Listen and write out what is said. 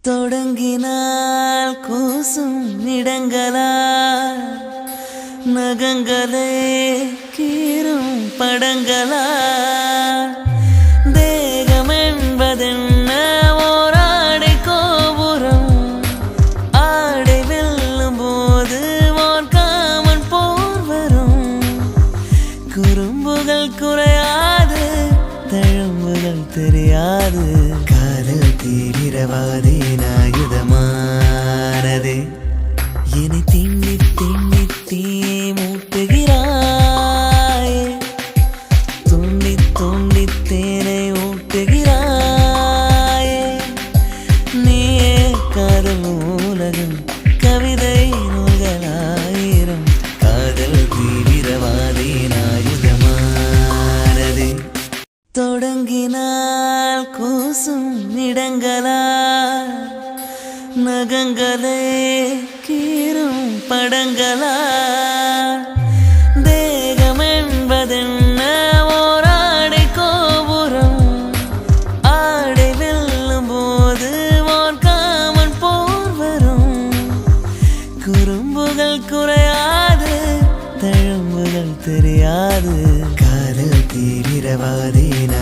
தொடங்கினால் கூசும் இடங்களா நகங்களே கீரும் படங்களா தேகம் என்பதென்ன ஓராடை கோபுரம் ஆடை வெல்லும் போது ஓர் காமன் போர் வரும் குறும்புகள் குறையாது தழும்புகள் தெரியாது காதல் தீவிரவாதியின் ஆயுதமானது என்னை திண்ணி திண்ணி தீ மூட்டுகிறாய் துண்ணி துண்ணி தேனை ஊட்டுகிறாய் நீயே காதல் உலகம் கவிதை நூல்களாயிரம் காதல் தீவிரவாதியின் ஆயுதமானது தொடங்கினால் கூசும் இடங்களா நகங்களே கீரும் படங்களா தேகம் என்பதென்ன ஓராடை கோபுரம் ஆடை வெல்லும் போது ஓர் காமன் போர் வரும் குறும்புகள் குறையாது தழும்புகள் தெரியாது காதல் தீவிரவாதியின்